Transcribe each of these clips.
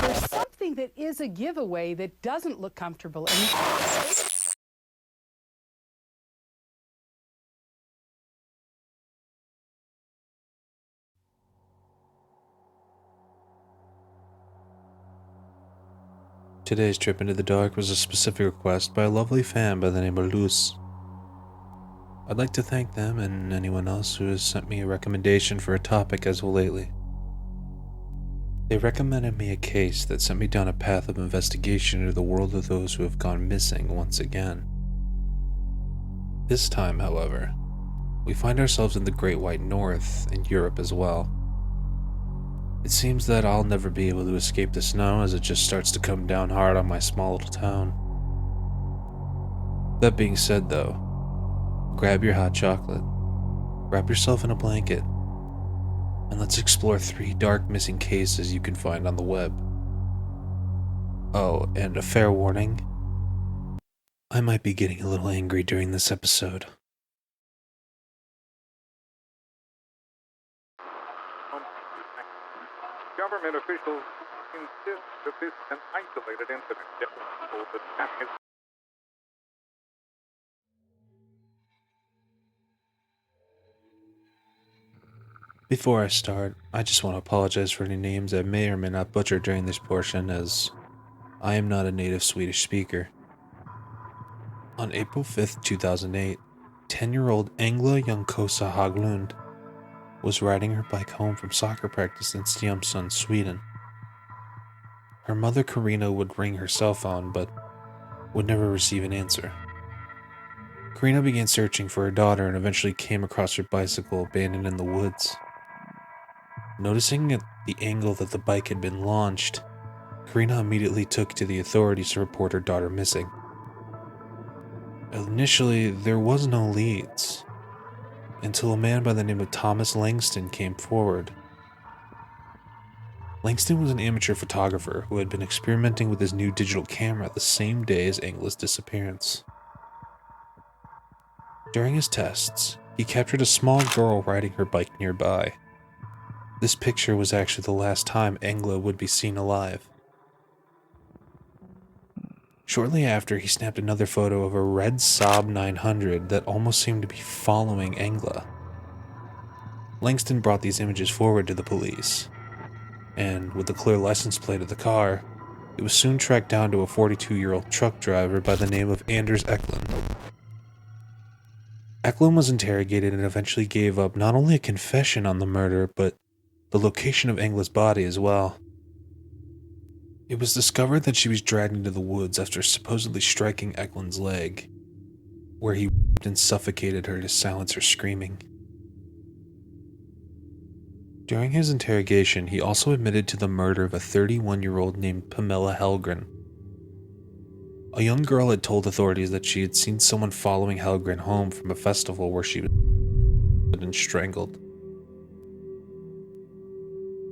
There's something that is a giveaway that doesn't look comfortable. Today's trip into the dark was a specific request by a lovely fan by the name of Luz. I'd like to thank them and anyone else who has sent me a recommendation for a topic as of lately. They recommended me a case that sent me down a path of investigation into the world of those who have gone missing once again. This time, however, we find ourselves in the Great White North and Europe as well. It seems that I'll never be able to escape the snow as it just starts to come down hard on my small little town. That being said though, grab your hot chocolate, wrap yourself in a blanket, and let's explore 3 dark missing cases you can find on the web. Oh, and a fair warning, I might be getting a little angry during this episode. Government officials insist that this is an isolated incident. Before I start, I just want to apologize for any names I may or may not butcher during this portion, as I am not a native Swedish speaker. On April 5th, 2008, 10-year-old Engla Junkosa Haglund was riding her bike home from soccer practice in Strömsund, Sweden. Her mother Karina would ring her cell phone, but would never receive an answer. Karina began searching for her daughter and eventually came across her bicycle abandoned in the woods. Noticing at the angle that the bike had been launched, Karina immediately took to the authorities to report her daughter missing. Initially, there was no leads, until a man by the name of Thomas Langston came forward. Langston was an amateur photographer who had been experimenting with his new digital camera the same day as Engla's disappearance. During his tests, he captured a small girl riding her bike nearby. This picture was actually the last time Engla would be seen alive. Shortly after, he snapped another photo of a red Saab 900 that almost seemed to be following Engla. Langston brought these images forward to the police, and with the clear license plate of the car, it was soon tracked down to a 42-year-old truck driver by the name of Anders Eklund. Eklund was interrogated and eventually gave up not only a confession on the murder, but the location of Engla's body as well. It was discovered that she was dragged into the woods after supposedly striking Eklund's leg, where he whipped and suffocated her to silence her screaming. During his interrogation, he also admitted to the murder of a 31-year-old named Pamela Hellgren. A young girl had told authorities that she had seen someone following Hellgren home from a festival where she was and strangled.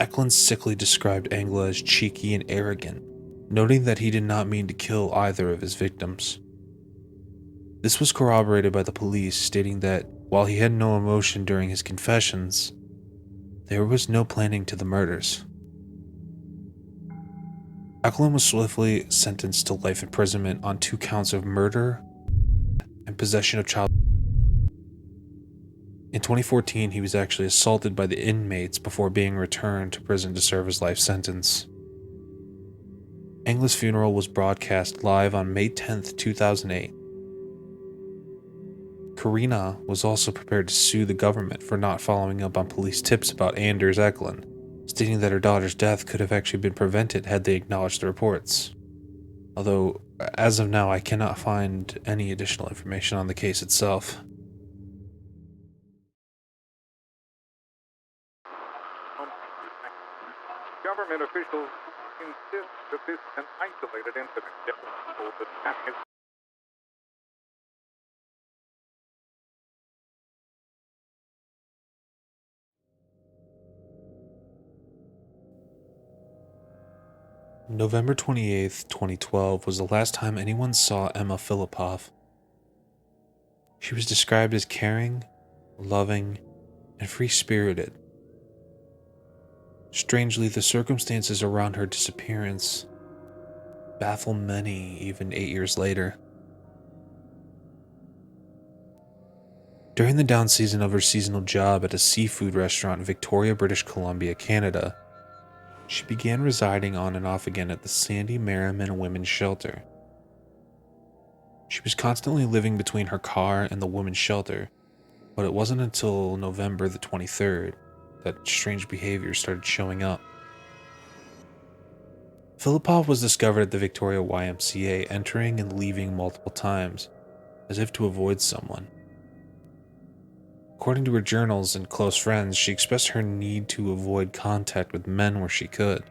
Eklund sickly described Engla as cheeky and arrogant, noting that he did not mean to kill either of his victims. This was corroborated by the police, stating that while he had no emotion during his confessions, there was no planning to the murders. Eklund was swiftly sentenced to life imprisonment on 2 counts of murder and possession of child. In 2014, he was actually assaulted by the inmates before being returned to prison to serve his life sentence. Engla's funeral was broadcast live on May 10th, 2008. Karina was also prepared to sue the government for not following up on police tips about Anders Eklund, stating that her daughter's death could have actually been prevented had they acknowledged the reports. Although, as of now, I cannot find any additional information on the case itself. Government officials insist that this is an isolated incident. November 28th, 2012 was the last time anyone saw Emma Fillipoff. She was described as caring, loving, and free-spirited. Strangely, the circumstances around her disappearance baffle many even 8 years later. During the down season of her seasonal job at a seafood restaurant in Victoria, British Columbia, Canada, she began residing on and off again at the Sandy Merriman Women's Shelter. She was constantly living between her car and the women's shelter, but it wasn't until November the 23rd that strange behavior started showing up. Phillipov was discovered at the Victoria YMCA, entering and leaving multiple times, as if to avoid someone. According to her journals and close friends, she expressed her need to avoid contact with men where she could.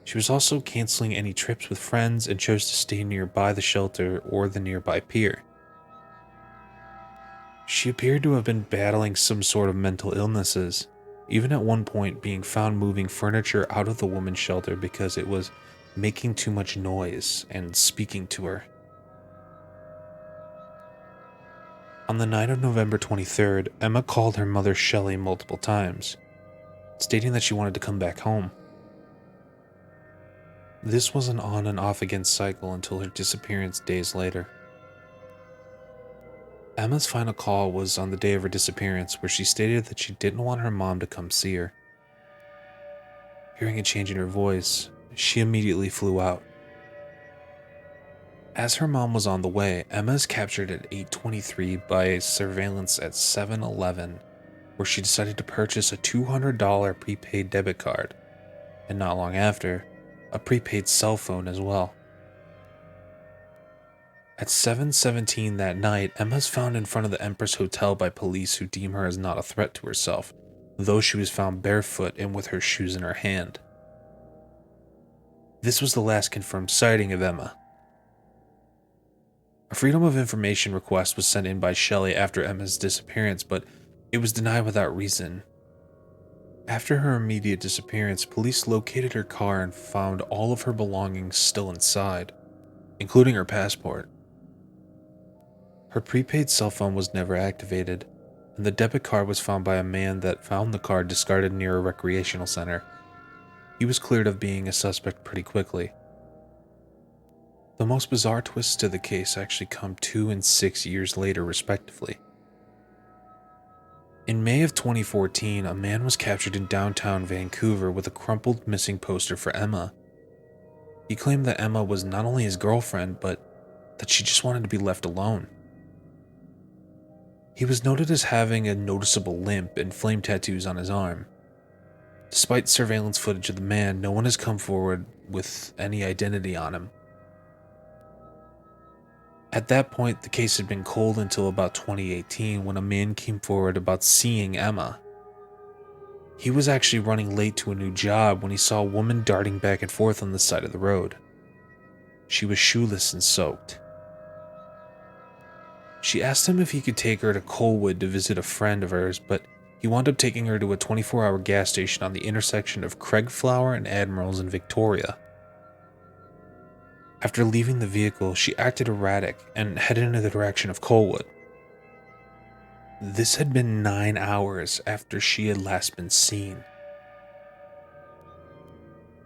She was also canceling any trips with friends and chose to stay nearby the shelter or the nearby pier. She appeared to have been battling some sort of mental illnesses, even at one point being found moving furniture out of the women's shelter because it was making too much noise and speaking to her. On the night of November 23rd, Emma called her mother Shelley multiple times, stating that she wanted to come back home. This was an on and off again cycle until her disappearance days later. Emma's final call was on the day of her disappearance, where she stated that she didn't want her mom to come see her. Hearing a change in her voice, she immediately flew out. As her mom was on the way, Emma is captured at 8:23 by surveillance at 7-Eleven, where she decided to purchase a $200 prepaid debit card, and not long after, a prepaid cell phone as well. At 7:17 that night, Emma is found in front of the Empress Hotel by police who deem her as not a threat to herself, though she was found barefoot and with her shoes in her hand. This was the last confirmed sighting of Emma. A Freedom of Information request was sent in by Shelley after Emma's disappearance, but it was denied without reason. After her immediate disappearance, police located her car and found all of her belongings still inside, including her passport. Her prepaid cell phone was never activated, and the debit card was found by a man that found the card discarded near a recreational center. He was cleared of being a suspect pretty quickly. The most bizarre twists to the case actually come 2 and 6 years later, respectively. In May of 2014, a man was captured in downtown Vancouver with a crumpled missing poster for Emma. He claimed that Emma was not only his girlfriend, but that she just wanted to be left alone. He was noted as having a noticeable limp and flame tattoos on his arm. Despite surveillance footage of the man, no one has come forward with any identity on him. At that point, the case had been cold until about 2018 when a man came forward about seeing Emma. He was actually running late to a new job when he saw a woman darting back and forth on the side of the road. She was shoeless and soaked. She asked him if he could take her to Colwood to visit a friend of hers, but he wound up taking her to a 24-hour gas station on the intersection of Craigflower and Admirals in Victoria. After leaving the vehicle, she acted erratic and headed in the direction of Colwood. This had been 9 hours after she had last been seen.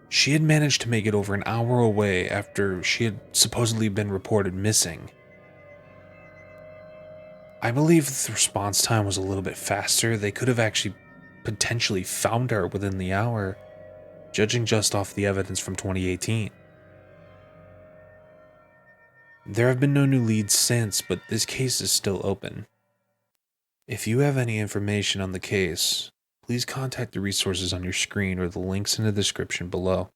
She had managed to make it over an hour away after she had supposedly been reported missing. I believe if the response time was a little bit faster, they could have actually potentially found her within the hour, judging just off the evidence from 2018. There have been no new leads since, but this case is still open. If you have any information on the case, please contact the resources on your screen or the links in the description below.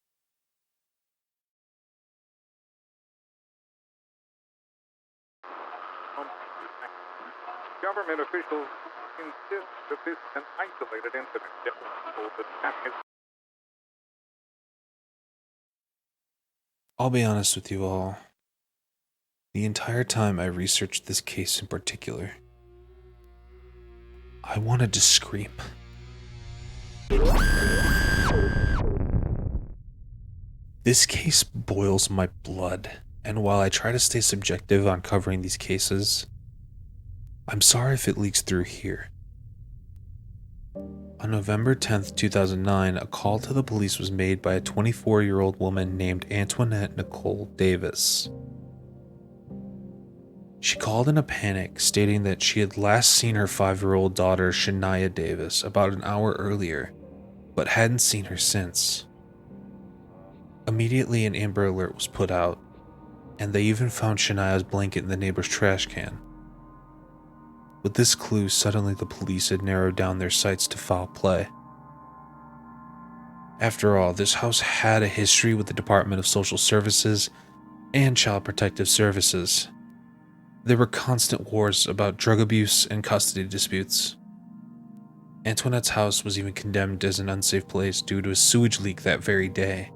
Government officials insist that this is an isolated incident. I'll be honest with you all. The entire time I researched this case in particular, I wanted to scream. This case boils my blood, and while I try to stay subjective on covering these cases, I'm sorry if it leaks through here. On November 10th, 2009, a call to the police was made by a 24-year-old woman named Antoinette Nicole Davis. She called in a panic, stating that she had last seen her 5-year-old daughter, Sonia Davis, about an hour earlier, but hadn't seen her since. Immediately, an Amber Alert was put out, and they even found Shania's blanket in the neighbor's trash can. With this clue, suddenly the police had narrowed down their sights to foul play. After all, this house had a history with the Department of Social Services and Child Protective Services. There were constant wars about drug abuse and custody disputes. Antoinette's house was even condemned as an unsafe place due to a sewage leak that very day.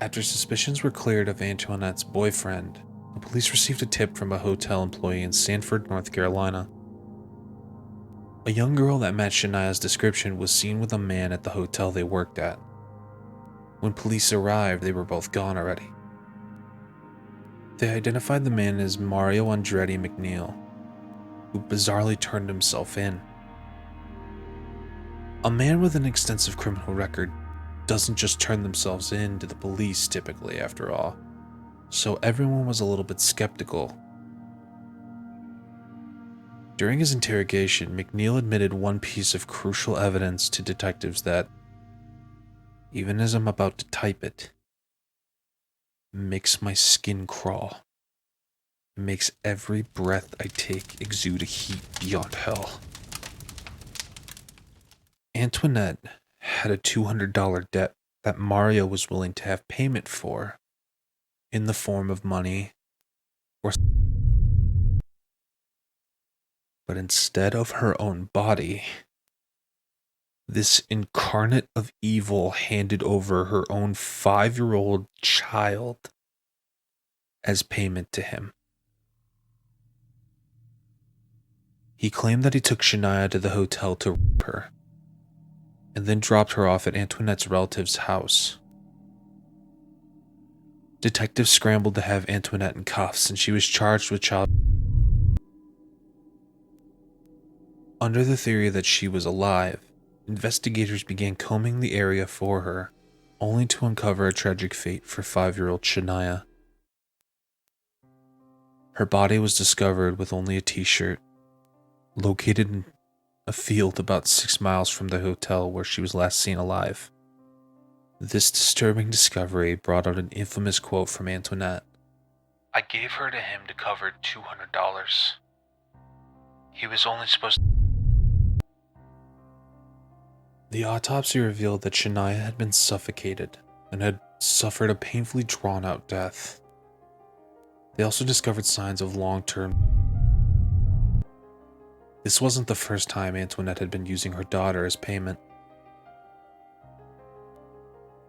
After suspicions were cleared of Antoinette's boyfriend, the police received a tip from a hotel employee in Sanford, North Carolina. A young girl that matched Shania's description was seen with a man at the hotel they worked at. When police arrived, they were both gone already. They identified the man as Mario Andretti McNeil, who bizarrely turned himself in. A man with an extensive criminal record doesn't just turn themselves in to the police typically, after all, so everyone was a little bit skeptical. During his interrogation, McNeil admitted one piece of crucial evidence to detectives that, even as I'm about to type it, makes my skin crawl. Makes every breath I take exude a heat beyond hell. Antoinette had a $200 debt that Mario was willing to have payment for, in the form of money or. But instead of her own body, this incarnate of evil handed over her own 5-year-old child as payment to him. He claimed that he took Shania to the hotel to rape her, and then dropped her off at Antoinette's relative's house. Detectives scrambled to have Antoinette in cuffs, and she was charged with child. Under the theory that she was alive, investigators began combing the area for her, only to uncover a tragic fate for 5-year-old Shania. Her body was discovered with only a t-shirt, located in a field about 6 miles from the hotel where she was last seen alive. This disturbing discovery brought out an infamous quote from Antoinette. "I gave her to him to cover $200. He was only supposed to." The autopsy revealed that Shania had been suffocated and had suffered a painfully drawn-out death. They also discovered signs of long-term. This wasn't the first time Antoinette had been using her daughter as payment.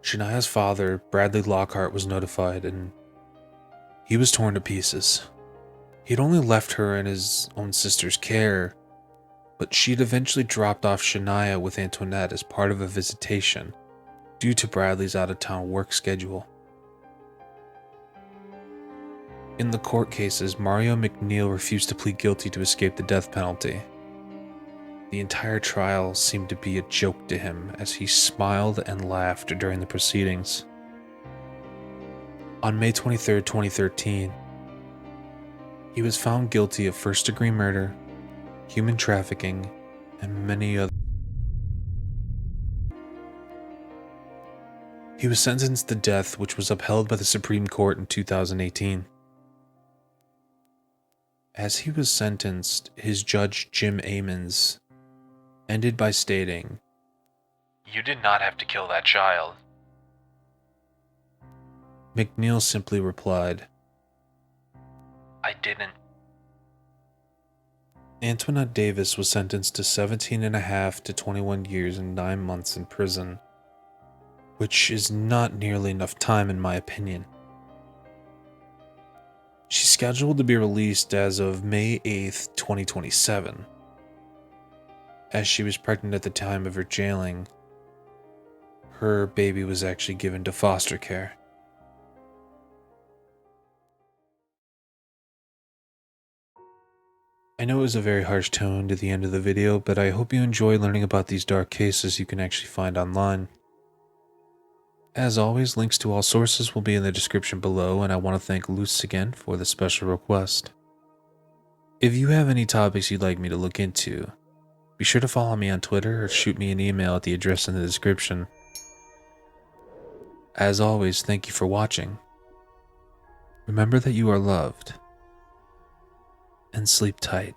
Shania's father, Bradley Lockhart, was notified, and he was torn to pieces. He'd only left her in his own sister's care, but she'd eventually dropped off Shania with Antoinette as part of a visitation due to Bradley's out-of-town work schedule. In the court cases, Mario McNeil refused to plead guilty to escape the death penalty. The entire trial seemed to be a joke to him as he smiled and laughed during the proceedings. On May 23, 2013, he was found guilty of first-degree murder, human trafficking, and many other. He was sentenced to death, which was upheld by the Supreme Court in 2018. As he was sentenced, his judge, Jim Amons, ended by stating, "You did not have to kill that child." McNeil simply replied, "I didn't." Antoinette Davis was sentenced to 17.5 to 21 years and 9 months in prison, which is not nearly enough time in my opinion. She's scheduled to be released as of May 8th, 2027. As she was pregnant at the time of her jailing, her baby was actually given to foster care. I know it was a very harsh tone to the end of the video, but I hope you enjoy learning about these dark cases you can actually find online. As always, links to all sources will be in the description below, and I want to thank Luce again for the special request. If you have any topics you'd like me to look into, be sure to follow me on Twitter or shoot me an email at the address in the description. As always, thank you for watching. Remember that you are loved, and sleep tight.